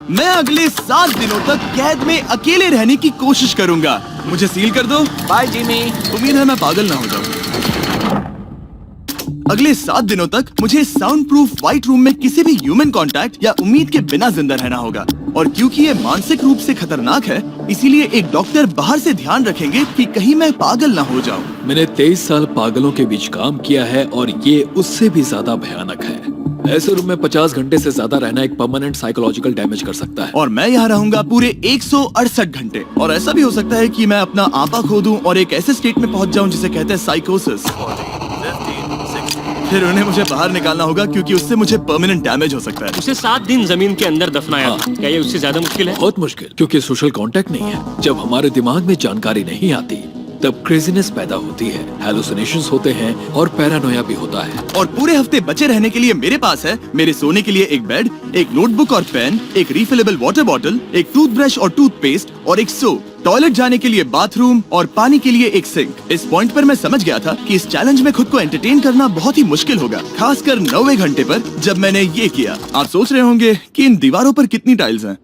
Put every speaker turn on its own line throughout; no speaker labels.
मैं अगले 7 दिनों तक कैद में अकेले रहने की कोशिश करूंगा। मुझे सील कर दो।
Bye Jimmy.
उम्मीद है मैं पागल ना हो जाऊं। अगले 7 दिनों तक मुझे साउंड प्रूफ व्हाइट रूम में किसी भी ह्यूमन कांटेक्ट या उम्मीद के बिना जिंदा रहना होगा। और क्योंकि ये मानसिक रूप से खतरनाक है, इसीलिए एक डॉक्टर बाहर से ध्यान रखेंगे कि कहीं मैं पागल ना हो जाऊं।
मैंने 23 साल पागलों के बीच काम किया है और ये उससे भी ज्यादा भयानक है। ऐसे रूम में 50 घंटे से ज्यादा रहना एक परमानेंट साइकोलॉजिकल डैमेज कर सकता है।
और मैं यहाँ रहूंगा पूरे 168 घंटे। और ऐसा भी हो सकता है कि मैं अपना आपा खो दूं और एक ऐसे स्टेट में पहुंच जाऊं जिसे कहते हैं साइकोसिस। फिर उन्हें मुझे बाहर निकालना होगा क्योंकि उससे मुझे परमानेंट डैमेज हो सकता है।
उसे 7 दिन जमीन के अंदर दफनाया।
हाँ।
क्या ये उससे ज्यादा मुश्किल है?
बहुत मुश्किल, क्योंकि सोशल कांटेक्ट नहीं है। जब हमारे दिमाग में जानकारी नहीं आती तब क्रेजीनेस पैदा होती है, हैलुसिनेशंस होते हैं और पैरानोया भी होता है।
और पूरे हफ्ते बचे रहने के लिए मेरे पास है मेरे सोने के लिए एक बेड, एक नोटबुक और पेन, एक रिफिलेबल वाटर बॉटल, एक टूथब्रश और टूथपेस्ट और एक सोप, टॉयलेट जाने के लिए बाथरूम और पानी के लिए एक सिंक। इस पॉइंट पर मैं समझ गया था कि इस चैलेंज में खुद को एंटरटेन करना बहुत ही मुश्किल होगा, खासकर 90वें घंटे पर जब मैंने ये किया। आप सोच रहे होंगे कि इन दीवारों पर कितनी टाइल्स हैं?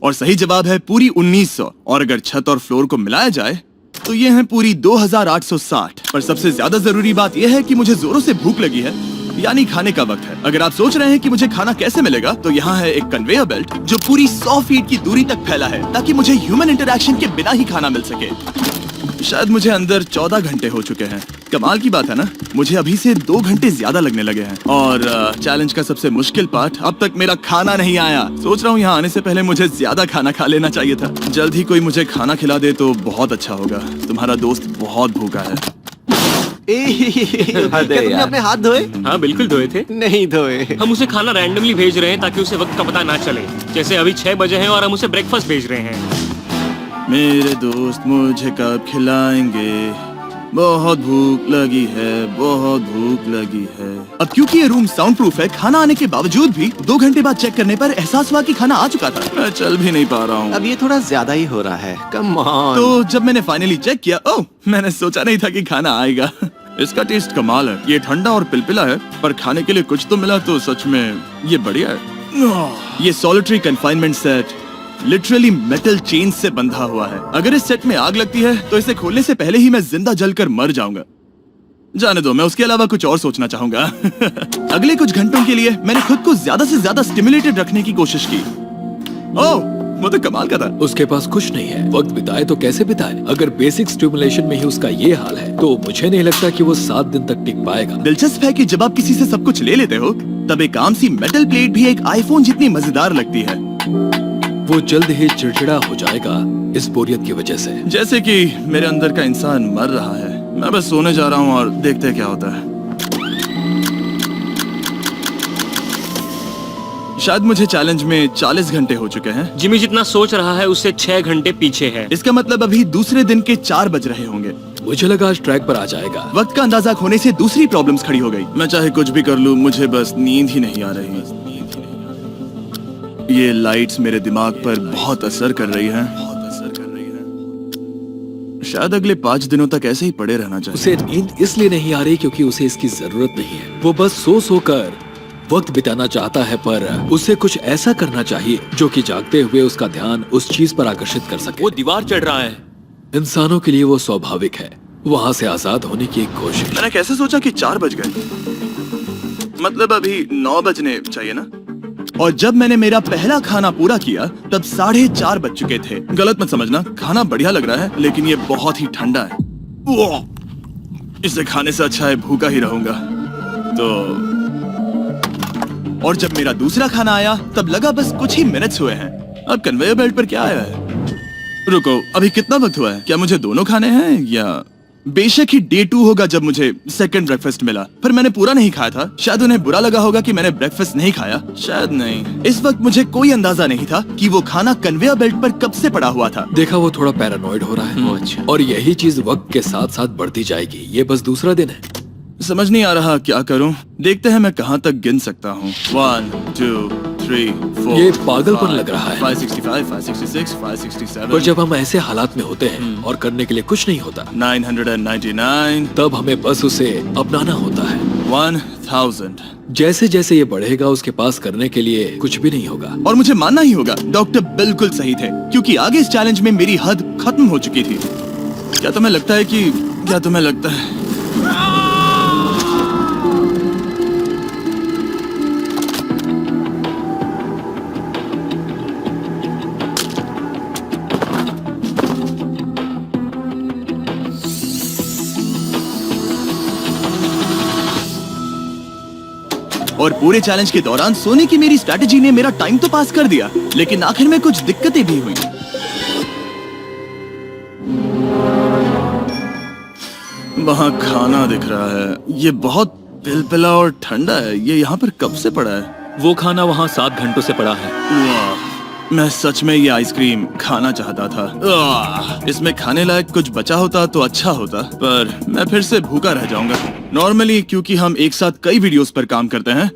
और सही जवाब है पूरी 1900। और अगर छत और फ्लोर को मिलाया जाए तो ये हैं पूरी 2860। पर सबसे ज्यादा जरूरी बात यह है कि मुझे जोरों से भूख लगी है, यानी खाने का वक्त है। अगर आप सोच रहे हैं कि मुझे खाना कैसे मिलेगा, तो यहाँ है एक कन्वेयर बेल्ट जो पूरी 100 फीट की दूरी तक फैला है, ताकि मुझे ह्यूमन इंटरैक्शन के बिना ही खाना मिल सके। शायद मुझे अंदर 14 घंटे हो चुके हैं। कमाल की बात है ना, मुझे अभी से 2 घंटे ज्यादा लगने लगे हैं। और चैलेंज का सबसे मुश्किल पार्ट, अब तक मेरा खाना नहीं आया। सोच रहा हूँ यहाँ आने से पहले मुझे ज्यादा खाना खा लेना चाहिए था। जल्द ही कोई मुझे खाना खिला दे तो बहुत अच्छा होगा। तुम्हारा दोस्त बहुत भूखा है।
क्या तुमने अपने हाथ धोए?
हाँ बिल्कुल धोए थे।
नहीं धोए।
हम उसे खाना रैंडमली भेज रहे हैं ताकि उसे वक्त का पता ना चले। जैसे अभी 6 बजे हैं और हम उसे ब्रेकफास्ट भेज रहे हैं।
मेरे दोस्त मुझे कब खिलाएंगे? बहुत भूख लगी है, बहुत भूख लगी है। अब क्योंकि ये रूम साउंड प्रूफ है, खाना आने के बावजूद भी 2 घंटे बाद चेक करने पर एहसास हुआ कि खाना आ चुका था। मैं चल भी नहीं पा रहा हूँ।
अब ये थोड़ा ज्यादा ही हो रहा है। Come on.
तो जब मैंने फाइनली चेक किया, ओह, मैंने सोचा नहीं था कि खाना आएगा। इसका टेस्ट कमाल है। ये ठंडा और पिलपिला है, पर खाने के लिए कुछ तो मिला तो सच में ये बढ़िया है। ये solitary confinement set literally metal chain से बंधा हुआ है। अगर इस सेट में आग लगती है तो इसे खोलने से पहले ही मैं जिंदा जलकर मर जाऊंगा। जाने दो, मैं उसके अलावा कुछ और सोचना चाहूंगा। अगले कुछ घंटों के लिए मैंने खुद को ज्यादा से ज्यादा स्टिमुलेटेड रखने की कोशिश की। ओह, वो तो कमाल का था।
उसके पास कुछ नहीं है, वक्त बिताए तो कैसे बिताए? अगर बेसिक स्टिमुलेशन में ही उसका ये हाल है तो मुझे नहीं लगता कि वो 7 दिन तक टिक पाएगा।
दिलचस्प है कि जब आप किसी से सब कुछ ले लेते हो, तब एक आम सी मेटल प्लेट भी एक आईफोन जितनी मजेदार लगती है।
वो जल्द ही चिड़चिड़ा हो जाएगा इस बोरियत की वजह से।
जैसे कि मेरे अंदर का इंसान मर रहा है। मैं बस सोने जा रहा हूँ और देखते हैं क्या होता है। शायद मुझे चैलेंज में 40 घंटे हो चुके हैं।
जिमी जितना सोच रहा है उससे 6 घंटे पीछे है।
इसका मतलब अभी दूसरे दिन के 4 बज रहे होंगे।
मुझे लगा आज ट्रैक पर आ जाएगा।
वक्त का अंदाजा खोने से दूसरी प्रॉब्लम्स खड़ी हो गई। मैं चाहे कुछ भी कर लूं, मुझे बस नींद ही नहीं आ रही। ये लाइट्स मेरे दिमाग पर बहुत असर कर रही हैं। शायद अगले 5 दिनों तक ऐसे ही पड़े रहना चाहिए।
उसे नींद इसलिए नहीं आ रही क्योंकि उसे इसकी जरूरत नहीं है। वो बस सो कर वक्त बिताना चाहता है, पर उसे कुछ ऐसा करना चाहिए जो कि जागते हुए उसका ध्यान उस चीज पर आकर्षित कर सके।
वो दीवार चढ़ रहा है।
इंसानों के लिए वो स्वाभाविक है। वहाँ से आजाद होने की एक कोशिश।
मैंने कैसे सोचा कि 4 बज गए? मतलब अभी 9 बजने चाहिए ना? और जब मैंने मेरा पहला खाना पूरा किया तब 4:30 बज चुके थे। गलत मत समझना, खाना बढ़िया लग रहा है, लेकिन ये बहुत ही ठंडा है। इसे खाने से अच्छा है भूखा ही रहूंगा। तो और जब मेरा दूसरा खाना आया तब लगा बस कुछ ही मिनट्स हुए हैं। अब कन्वेयर बेल्ट पर क्या आया है? रुको, अभी कितना वक्त हुआ है? क्या मुझे दोनों खाने हैं या? बेशक ही डे 2 होगा जब मुझे सेकंड ब्रेकफास्ट मिला, पर मैंने पूरा नहीं खाया था। शायद उन्हें बुरा लगा होगा कि मैंने ब्रेकफास्ट नहीं खाया, शायद नहीं। इस वक्त मुझे कोई अंदाजा नहीं था कि वो खाना कन्वेयर बेल्ट पर कब से पड़ा हुआ था।
देखा, वो थोड़ा पैरानॉइड हो रहा है।
अच्छा।
और यही चीज वक्त के साथ साथ बढ़ती जाएगी। ये बस दूसरा दिन है।
समझ नहीं आ रहा क्या करूं। देखते हैं मैं कहां तक गिन सकता हूं। 1 2 3, 4,
ये पागलपन लग रहा है।
565, 566, 567,
पर जब हम ऐसे हालात में होते हैं और करने के लिए कुछ नहीं होता,
999,
तब हमें बस उसे अपनाना होता है।
1000।
जैसे जैसे ये बढ़ेगा उसके पास करने के लिए कुछ भी नहीं होगा।
और मुझे मानना ही होगा, डॉक्टर बिल्कुल सही थे, क्योंकि आगे इस चैलेंज में मेरी हद खत्म हो चुकी थी। क्या तुम्हें लगता है और पूरे चैलेंज के दौरान सोने की मेरी स्ट्रैटेजी ने मेरा टाइम तो पास कर दिया, लेकिन आखिर में कुछ दिक्कतें भी हुई। वहाँ खाना दिख रहा है, ये बहुत पिलपिला और ठंडा है। ये यहाँ पर कब से पड़ा है?
वो खाना वहाँ 7 घंटों से पड़ा है।
वाह, मैं सच में ये आइसक्रीम खाना चाहता था। इसमें खाने लायक कुछ बचा होता तो अच्छा होता, पर मैं फिर से भूखा रह जाऊंगा। नॉर्मली क्योंकि हम एक साथ कई वीडियोस पर काम करते हैं,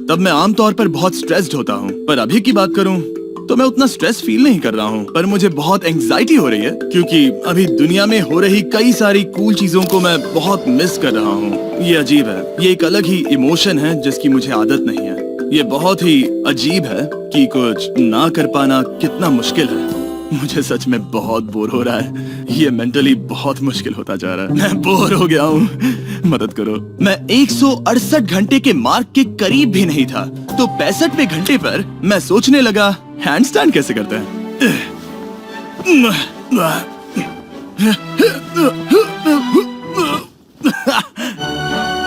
तब मैं आमतौर पर बहुत स्ट्रेस्ड होता हूँ। पर अभी की बात करूँ तो मैं उतना स्ट्रेस फील नहीं कर रहा हूँ, पर मुझे बहुत एंजाइटी हो रही है, क्योंकि अभी दुनिया में हो रही कई सारी कूल चीजों को मैं बहुत मिस कर रहा हूँ। ये अजीब है, ये एक अलग ही इमोशन है जिसकी मुझे आदत नहीं है। ये बहुत ही अजीब है कि कुछ ना कर पाना कितना मुश्किल है। मुझे सच में बहुत बोर हो रहा है। ये मेंटली बहुत मुश्किल होता जा रहा है। मैं बोर हो गया हूँ, मदद करो। मैं 168 घंटे के मार्क के करीब भी नहीं था, तो 65वें घंटे पर मैं सोचने लगा, हैंडस्टैंड कैसे करते हैं।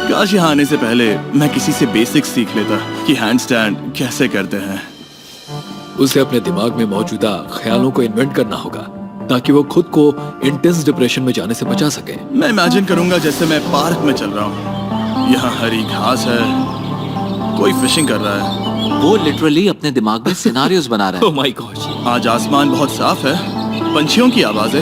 काश यहाँ आने से पहले मैं किसी से बेसिक्स सीख लेता कि हैंडस्टैंड कैसे करते हैं।
उसे अपने दिमाग में मौजूदा ख्यालों को इन्वेंट करना होगा ताकि वो खुद को इंटेंस डिप्रेशन में जाने से बचा सके।
मैं इमेजिन करूंगा जैसे मैं पार्क में चल रहा हूँ, यहाँ हरी घास है, कोई फिशिंग कर रहा है।
वो लिटरली अपने दिमाग में सिनारियोस बना रहा
ओह माय गॉड।
आज आसमान बहुत साफ है, पंछियों की आवाजें।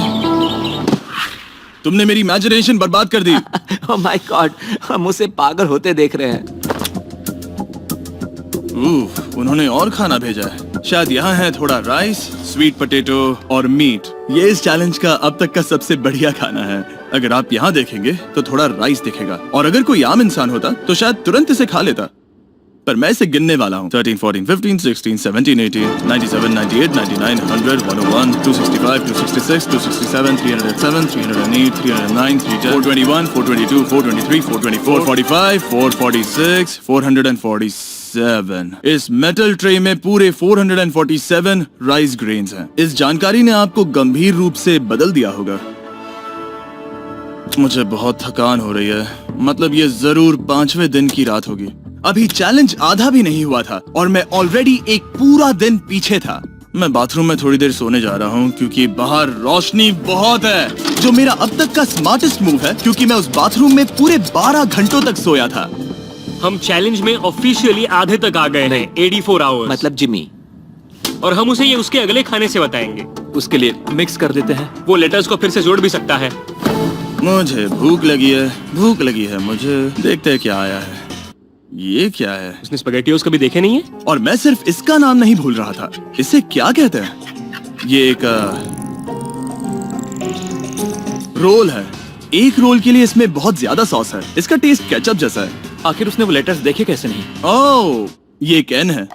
तुमने मेरी इमेजिनेशन बर्बाद कर दी।
है। ओह माय गॉड, हम उसे पागल होते देख रहे हैं।
उन्होंने और खाना भेजा है। शायद यहाँ है थोड़ा राइस, स्वीट पोटैटो और मीट। ये इस चैलेंज का अब तक का सबसे बढ़िया खाना है। अगर आप यहाँ देखेंगे तो थोड़ा राइस दिखेगा, और अगर कोई आम इंसान होता तो शायद तुरंत इसे खा लेता, पर मैं इसे गिनने वाला हूँ। 13, 14, 15, 16, 17, 18, 97, 98, 99, 100, 101, 265, 266, 267, 307, 308, 309, 310, 421, 422, 423, 424, 445, 446, 447। इस मेटल ट्रे में पूरे 447 राइस ग्रेन्स हैं। इस जानकारी ने आपको गंभीर रूप से बदल दिया होगा। मुझे बहुत थकान हो रही है, मतलब ये जरूर 5वें दिन की रात होगी। अभी चैलेंज आधा भी नहीं हुआ था और मैं ऑलरेडी एक पूरा दिन पीछे था। मैं बाथरूम में थोड़ी देर सोने जा रहा हूँ क्योंकि बाहर रोशनी बहुत है, जो मेरा अब तक का स्मार्टेस्ट मूव है, क्योंकि मैं उस बाथरूम में पूरे 12 घंटों तक सोया था।
हम चैलेंज में ऑफिशियली आधे तक आ गए हैं, 84 आवर्स।
मतलब जिमी,
और हम उसे ये उसके अगले खाने से बताएंगे।
उसके लिए मिक्स कर देते हैं।
वो लेटर्स को फिर से जोड़ भी सकता है।
मुझे भूख लगी है मुझे। देखते हैं क्या आया है। ये क्या है?
उसने स्पैगेटियोस कभी देखे नहीं है?
और मैं सिर्फ इसका नाम नहीं भूल रहा था। इसे क्या कहते हैं? ये एक रोल है। एक रोल के लिए इसमें बहुत ज्यादा सॉस है। इसका टेस्ट केचप जैसा है।
आखिर उसने वो लेटर्स देखे कैसे नहीं?
ओह, ये कैन है।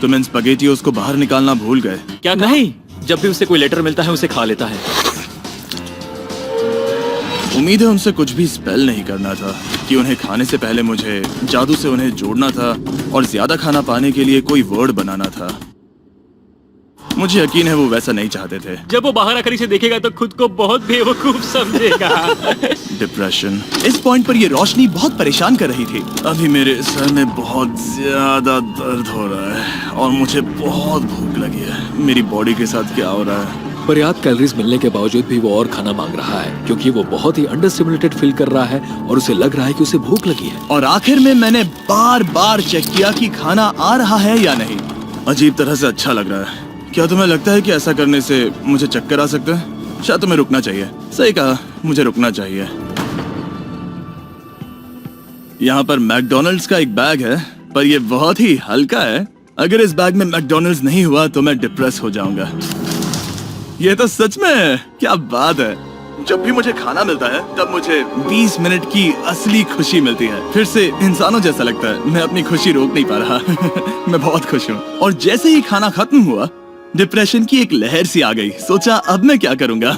तुम इन स्पैगेटियोस को बाहर निकालना भूल गए।
क्या
नहीं, जब भी उसे कोई लेटर मिलता है उसे खा लेता है।
उम्मीद है उनसे कुछ भी स्पेल नहीं करना था कि उन्हें खाने से पहले मुझे जादू से उन्हें जोड़ना था और ज्यादा खाना पाने के लिए कोई वर्ड बनाना था। मुझे यकीन है वो वैसा नहीं चाहते थे।
जब वो बाहर आकर इसे देखेगा तो खुद को बहुत बेवकूफ समझेगा।
डिप्रेशन। इस पॉइंट पर ये रोशनी बहुत परेशान कर रही थी। अभी मेरे सर में बहुत ज्यादा दर्द हो रहा है और मुझे बहुत भूख लगी है। मेरी बॉडी के साथ क्या हो रहा है?
पर्याप्त कैलोरीज मिलने के बावजूद भी वो और खाना मांग रहा है क्योंकि वो बहुत ही अंडर स्टिमुलेटेड फील कर रहा है और उसे लग रहा है कि उसे भूख लगी है।
और आखिर में मैंने बार बार चेक किया कि खाना आ रहा है या नहीं। अजीब तरह से अच्छा लग रहा है। क्या तुम्हें लगता है कि ऐसा करने से मुझे चक्कर आ सकता है? शायद तुम्हें रुकना चाहिए। सही कहा, मुझे रुकना चाहिए। यहाँ पर मैकडोनल्ड्स का एक बैग है पर ये बहुत ही हल्का है। अगर इस बैग में मैकडॉनल्ड्स नहीं हुआ तो मैं डिप्रेस हो जाऊंगा। ये तो सच में क्या बात है। जब भी मुझे खाना मिलता है तब मुझे 20 मिनट की असली खुशी मिलती है। फिर से इंसानों जैसा लगता है। मैं अपनी खुशी रोक नहीं पा रहा। मैं बहुत खुश हूँ। और जैसे ही खाना खत्म हुआ डिप्रेशन की एक लहर सी आ गई। सोचा अब मैं क्या करूंगा।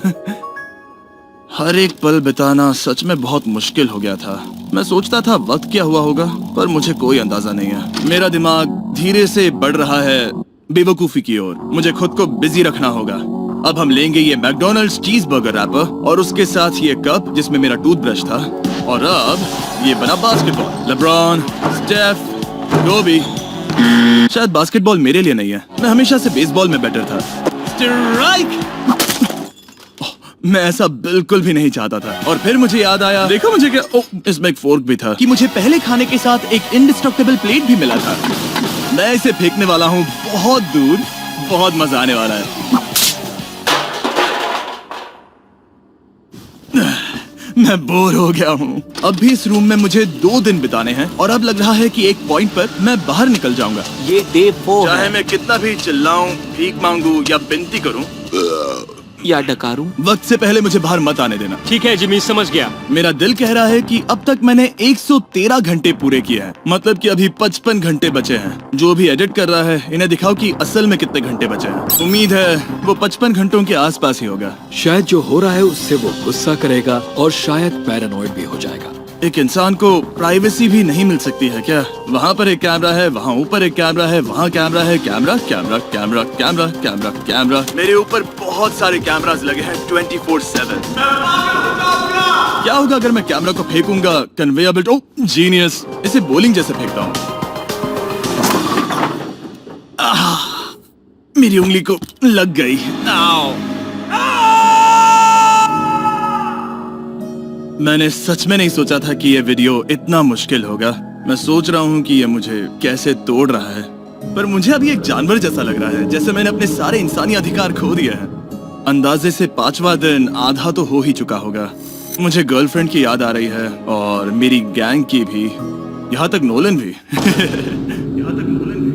हर एक पल बिताना सच में बहुत मुश्किल हो गया था। मैं सोचता था वक्त क्या हुआ होगा, पर मुझे कोई अंदाजा नहीं है। मेरा दिमाग धीरे से बढ़ रहा है बेवकूफी की ओर। मुझे खुद को बिजी रखना होगा। अब हम लेंगे ये मैकडॉनल्ड्स चीज बर्गर रैपर और उसके साथ ये कप जिसमें मेरा टूथब्रश था। और अब ये बना बास्केटबॉल। लेब्रॉन, स्टेफ, कोबी। शायद बास्केटबॉल मेरे लिए नहीं है। मैं हमेशा से बेसबॉल में बेटर था। स्ट्राइक! मैं ऐसा बिल्कुल भी नहीं चाहता था। और फिर मुझे याद आया, देखो मुझे क्या, इसमें एक फोर्क भी था, कि मुझे पहले खाने के साथ एक इंडिस्ट्रक्टेबल प्लेट भी मिला था। मैं इसे फेंकने वाला हूँ बहुत दूर। बहुत मजा आने वाला है। मैं बोर हो गया हूँ। अब भी इस रूम में मुझे 2 दिन बिताने हैं और अब लग रहा है कि एक पॉइंट पर मैं बाहर निकल जाऊंगा।
ये डे 4
चाहे
है
मैं कितना भी चिल्लाऊं, भीख मांगू या विनती करूं,
या डकारूं।
वक्त से पहले मुझे बाहर मत आने देना।
ठीक है जिमी, समझ गया।
मेरा दिल कह रहा है कि अब तक मैंने 113 घंटे पूरे किए हैं। मतलब कि अभी 55 घंटे बचे हैं। जो भी एडिट कर रहा है इन्हें दिखाओ कि असल में कितने घंटे बचे हैं। उम्मीद है वो 55 घंटों के आसपास ही होगा।
शायद जो हो रहा है उससे वो गुस्सा करेगा और शायद पैरानॉइड भी हो जाएगा।
एक इंसान को प्राइवेसी भी नहीं मिल सकती है क्या? वहाँ पर एक कैमरा है, वहाँ ऊपर एक कैमरा है, वहाँ कैमरा है, camera camera camera camera camera camera. मेरे ऊपर बहुत सारे कैमरास लगे हैं 24/7। क्या होगा अगर मैं कैमरा को फेंकूंगा? Conveyor belt. Oh genius! इसे बॉलिंग जैसे फेंकता हूँ। मेरी उंगली को लग गई। आओ! मैंने सच में नहीं सोचा था कि ये वीडियो इतना मुश्किल होगा। मैं सोच रहा हूँ कि ये मुझे कैसे तोड़ रहा है, पर मुझे अभी एक जानवर जैसा लग रहा है, जैसे मैंने अपने सारे इंसानी अधिकार खो दिए हैं। अंदाजे से 5वां दिन आधा तो हो ही चुका होगा। मुझे गर्लफ्रेंड की याद आ रही है और मेरी गैंग की भी, यहाँ तक नोलन भी। यहाँ तक नोलन भी।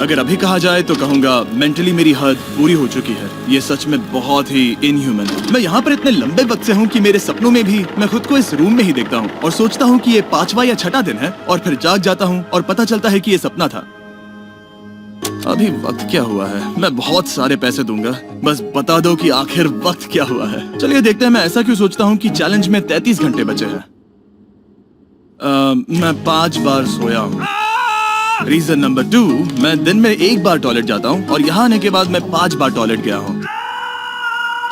अगर अभी कहा जाए तो कहूंगा मेंटली मेरी हद पूरी हो चुकी है। ये सच में बहुत ही इनह्यूमन है। मैं यहाँ पर इतने लंबे वक्त से हूँ कि मेरे सपनों में भी मैं खुद को इस रूम में ही देखता हूँ और सोचता हूँ कि ये 5वां या 6वां दिन है और फिर जाग जाता हूँ और पता चलता है कि ये सपना था। अभी वक्त क्या हुआ है? मैं बहुत सारे पैसे दूंगा, बस बता दो कि आखिर वक्त क्या हुआ है। चलिए देखते हैं मैं ऐसा क्यों सोचता हूँ कि चैलेंज में 33 घंटे बचे हैं। मैं 5 बार सोया हूँ। रीजन नंबर 2, मैं दिन में 1 बार टॉयलेट जाता हूँ और यहाँ आने के बाद मैं 5 बार टॉयलेट गया हूँ।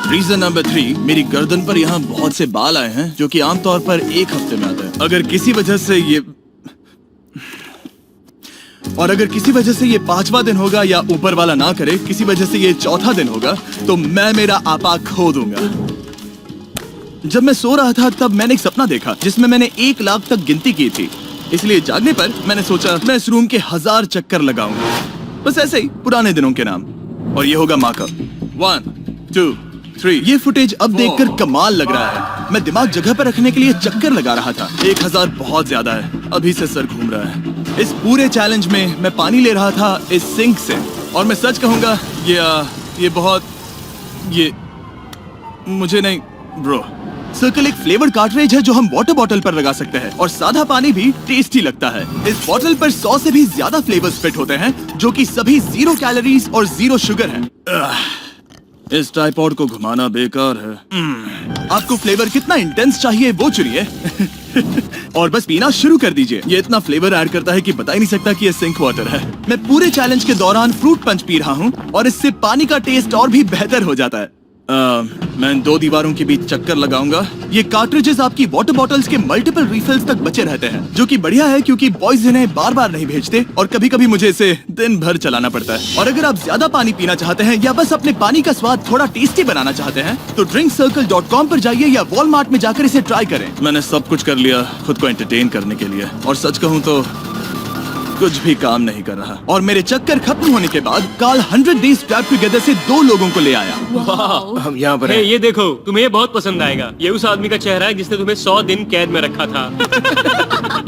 रीजन नंबर 3, मेरी गर्दन पर यहाँ बहुत से बाल आए हैं जो कि आमतौर पर 1 हफ्ते में आते हैं। अगर किसी वजह से ये 5वां दिन होगा या ऊपर वाला ना करे, किसी वजह से ये 4था दिन होगा, तो मैं मेरा आपा खो दूंगा। जब मैं सो रहा था तब मैंने एक सपना देखा जिसमें मैंने 1 लाख तक गिनती की थी। इसलिए जागने पर मैंने सोचा मैं इस रूम के 1000 चक्कर लगाऊंगा, बस ऐसे ही पुराने दिनों के नाम। और ये होगा मार्कअप 1 2 3। ये फुटेज अब देखकर कमाल लग रहा है। मैं दिमाग जगह पर रखने के लिए चक्कर लगा रहा था। 1000 बहुत ज्यादा है। अभी से सर घूम रहा है। इस पूरे चैलेंज में मैं पानी ले रहा था इस सिंक से, और मैं सच कहूंगा ये मुझे नहीं ब्रो। सर्कल एक फ्लेवर्ड कार्ट्रिज है जो हम वाटर बॉटल पर लगा सकते हैं और सादा पानी भी टेस्टी लगता है। इस बॉटल पर 100 से भी ज्यादा फ्लेवर्स फिट होते हैं जो कि सभी 0 कैलोरीज और 0 शुगर हैं। इस ट्राइपॉड को घुमाना बेकार है। आपको फ्लेवर कितना इंटेंस चाहिए वो चुनिए और बस पीना शुरू कर दीजिए। ये इतना फ्लेवर ऐड करता है कि बता ही नहीं सकता कि ये सिंक वाटर है। मैं पूरे चैलेंज के दौरान फ्रूट पंच पी रहा हूँ और इससे पानी का टेस्ट और भी बेहतर हो जाता है। मैं इन 2 दीवारों के बीच चक्कर लगाऊंगा। ये कार्ट्रिजेस आपकी वाटर बॉटल्स के मल्टीपल रिफिल्स तक बचे रहते हैं, जो कि बढ़िया है क्योंकि बॉयज इन्हें बार बार नहीं भेजते और कभी कभी मुझे इसे दिन भर चलाना पड़ता है। और अगर आप ज्यादा पानी पीना चाहते हैं या बस अपने पानी का स्वाद थोड़ा टेस्टी बनाना चाहते हैं तो drinkcircle.com पर जाइए या वॉलमार्ट में जाकर इसे ट्राई करें। मैंने सब कुछ कर लिया खुद को एंटरटेन करने के लिए, और सच कहूँ तो कुछ भी काम नहीं कर रहा। और मेरे चक्कर खत्म होने के बाद काल 100 डेज ट्रैप टुगेदर से 2 लोगों को ले आया।
हम यहाँ पर
ये देखो, तुम्हें ये बहुत पसंद आएगा। ये उस आदमी का चेहरा है जिसने तुम्हें 100 दिन कैद में रखा था।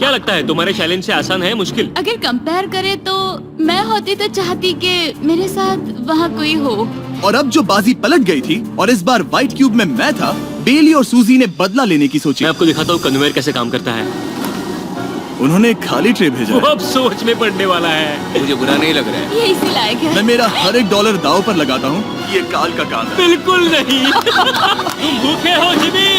क्या लगता है तुम्हारे चैलेंज से आसान है मुश्किल?
अगर कंपेयर करे तो मैं होती तो चाहती कि मेरे साथ वहाँ कोई हो।
और अब जो बाजी पलट गई थी और इस बार व्हाइट क्यूब में मैं था, बेली और सूजी ने बदला लेने की सोची।
मैं आपको दिखाता हूँ कन्वेयर कैसे काम करता है।
उन्होंने एक खाली ट्रे भेजा
वो
है।
अब सोच में पड़ने वाला है।
मुझे बुरा नहीं लग रहा है।
ये इसी लायक है।
मैं मेरा हर एक डॉलर दाव पर लगाता हूँ। ये काल का काम है।
बिल्कुल नहीं। तुम भूखे हो जिमी।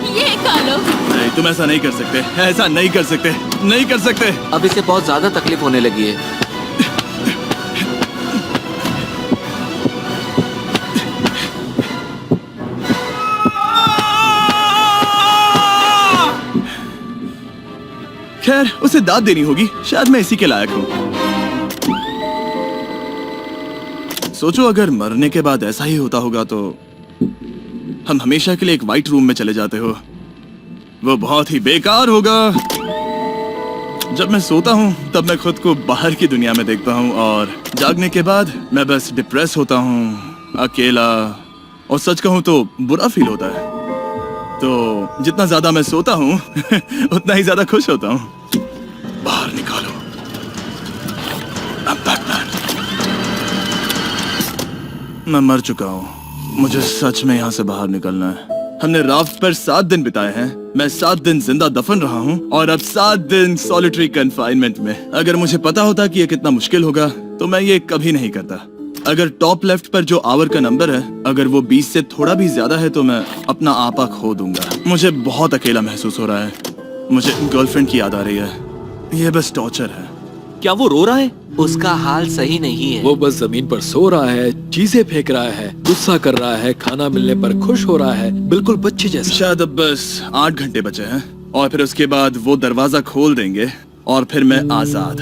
ये खा लो।
नहीं, तुम ऐसा नहीं कर सकते, ऐसा नहीं कर सकते, नहीं कर सकते।
अब इसे बहुत ज्यादा तकलीफ होने लगी है।
खैर, उसे दाद देनी होगी। शायद मैं इसी के लायक हूँ। सोचो अगर मरने के बाद ऐसा ही होता होगा तो हम हमेशा के लिए एक व्हाइट रूम में चले जाते हो। वो बहुत ही बेकार होगा। जब मैं सोता हूँ तब मैं खुद को बाहर की दुनिया में देखता हूँ और जागने के बाद मैं बस डिप्रेस होता हूँ, अकेला, और सच कहूँ तो बुरा फील होता है। तो जितना ज्यादा मैं सोता हूँ उतना ही ज्यादा खुश होता हूँ। बाहर निकालो। I'm Batman। मैं मर चुका हूँ। मुझे सच में यहाँ से बाहर निकलना है। हमने राफ्ट पर 7 दिन बिताए हैं। मैं 7 दिन जिंदा दफन रहा हूँ और अब 7 दिन सॉलिटरी कन्फाइनमेंट में। अगर मुझे पता होता कि ये कितना मुश्किल होगा तो मैं ये कभी नहीं करता। अगर टॉप लेफ्ट पर जो आवर का नंबर है, अगर वो 20 से थोड़ा भी ज्यादा है तो मैं अपना आपा खो दूंगा। मुझे बहुत अकेला महसूस हो रहा है। मुझे गर्लफ्रेंड की याद आ रही है। ये बस टॉर्चर है।
क्या वो रो रहा है? उसका हाल सही नहीं है।
वो बस जमीन पर सो रहा है, चीजें फेंक रहा है, गुस्सा कर रहा है, खाना मिलने पर खुश हो रहा है, बिल्कुल बच्चे जैसा।
शायद अब बस 8 घंटे बचे हैं और फिर उसके बाद वो दरवाजा खोल देंगे और फिर मैं आजाद।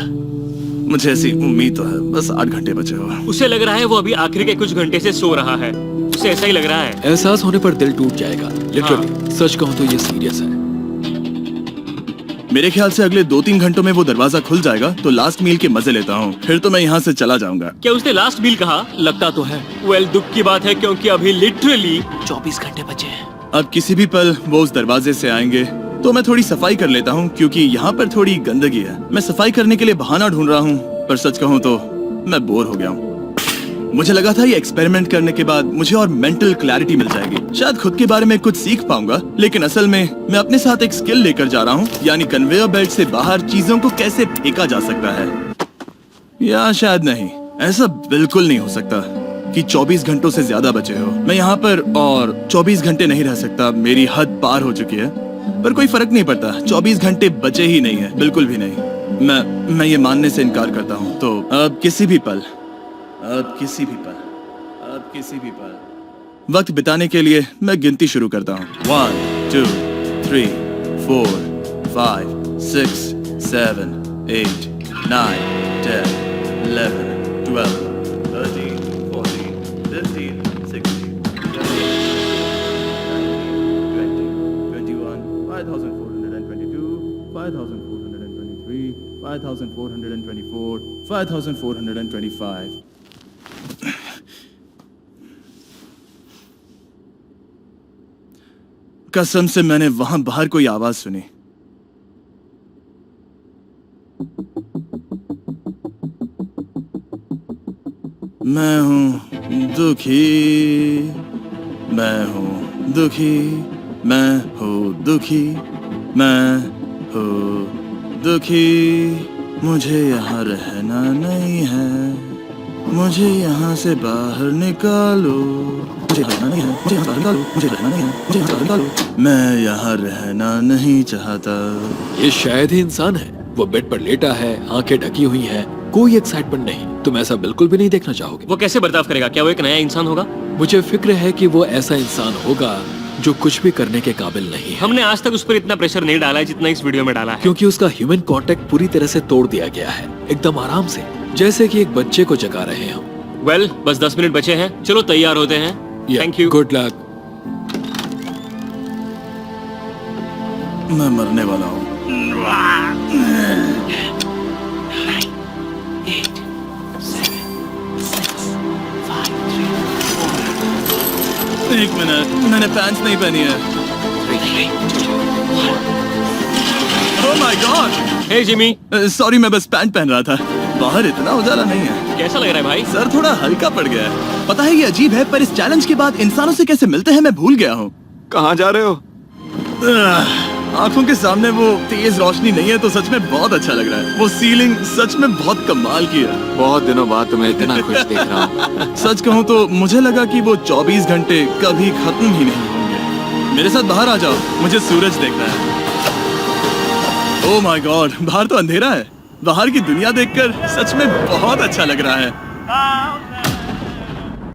मुझे ऐसी उम्मीद तो है। बस 8 घंटे बचे हो।
उसे लग रहा है वो अभी आखिरी के कुछ घंटे से सो रहा है। उसे ऐसा ही लग रहा है।
एहसास होने पर दिल टूट जाएगा। लिटरली, सच कहूँ तो ये सीरियस है।
मेरे ख्याल से अगले 2-3 घंटों में वो दरवाजा खुल जाएगा तो लास्ट मील के मजे लेता हूँ। फिर तो मैं यहाँ से चला जाऊंगा।
क्या उसने लास्ट मील कहा?
लगता तो है।
वेल, दुख की बात है क्योंकि अभी लिटरली
24 घंटे बचे हैं।
अब किसी भी पल वो उस दरवाजे से आएंगे तो मैं थोड़ी सफाई कर लेता हूँ क्योंकि यहाँ पर थोड़ी गंदगी है। मैं सफाई करने के लिए बहाना ढूंढ रहा हूँ, पर सच कहूँ तो मैं बोर हो गया हूँ। मुझे लगा था ये एक्सपेरिमेंट करने के बाद मुझे और मेंटल क्लैरिटी मिल जाएगी, शायद खुद के बारे में कुछ सीख पाऊंगा। लेकिन असल में मैं अपने साथ एक स्किल लेकर जा रहा हूँ, यानी कन्वेयर बेल्ट से बाहर चीजों को कैसे फेंका जा सकता है। या शायद नहीं, ऐसा बिल्कुल नहीं हो सकता कि 24 घंटों से ज्यादा बचे हो। मैं यहाँ पर और 24 घंटे नहीं रह सकता। मेरी हद पार हो चुकी है, पर कोई फर्क नहीं पड़ता। 24 घंटे बचे ही नहीं है, बिल्कुल भी नहीं। मैं ये मानने से इनकार करता हूँ। तो अब किसी भी पल वक्त बिताने के लिए मैं गिनती शुरू करता हूँ। 1 2 3 4 5 6 7 8 9 10 11 12 13 14 15 16 17 18 19 20 21 5422 5423 5424 5425। कसम से मैंने वहां बाहर कोई आवाज सुनी। मैं हूं दुखी, मैं हूं दुखी, मैं हूं दुखी, मैं हूं दुखी। मुझे यहाँ रहना नहीं है, मुझे यहाँ से बाहर निकालो। मुझे रहना नहीं है, मुझे यहाँ से बाहर निकालो। मुझे रहना नहीं है, मुझे यहाँ से बाहर निकालो। मैं यहाँ रहना नहीं चाहता।
ये शायद ही इंसान है। वो बेड पर लेटा है, आंखें ढकी हुई हैं, कोई एक्साइटमेंट नहीं। तुम ऐसा बिल्कुल भी नहीं देखना चाहोगे।
वो कैसे बर्ताव करेगा? क्या वो एक नया इंसान होगा?
मुझे फिक्र है कि वो ऐसा इंसान होगा जो कुछ भी करने के काबिल नहीं है।
हमने आज तक उस पर इतना प्रेशर नहीं डाला है जितना इस वीडियो में डाला है।
क्योंकि उसका ह्यूमन कांटेक्ट पूरी तरह से तोड़ दिया गया है, एकदम आराम से, जैसे कि एक बच्चे को जगा रहे हो।
वेल, बस 10 मिनट बचे हैं। चलो तैयार होते हैं। Thank you.
Good luck.
मैं मरने वाला हूँ। एक मिनट, मैंने पैंट्स नहीं पहनी है। Oh my God.
Hey Jimmy,
sorry, मैं बस पैंट पहन रहा था। बाहर इतना उजाला नहीं है।
कैसा लग रहा है भाई?
सर थोड़ा हल्का पड़ गया है। पता है ये अजीब है, पर इस चैलेंज के बाद इंसानों से कैसे मिलते हैं मैं भूल गया हूँ।
कहाँ जा रहे हो?
आंखों के सामने वो तेज रोशनी नहीं है तो सच में बहुत अच्छा लग रहा है। वो सीलिंग सच में बहुत कमाल की है।
बहुत दिनों बाद तुम्हें इतना खुश देख रहा हूँ।
सच कहूँ तो मुझे लगा कि वो 24 घंटे कभी खत्म ही नहीं होंगे। मेरे साथ बाहर आ जाओ, मुझे सूरज देखना है। ओह माय गॉड, बाहर तो अंधेरा है। बाहर की दुनिया देखकर सच में बहुत अच्छा लग रहा है।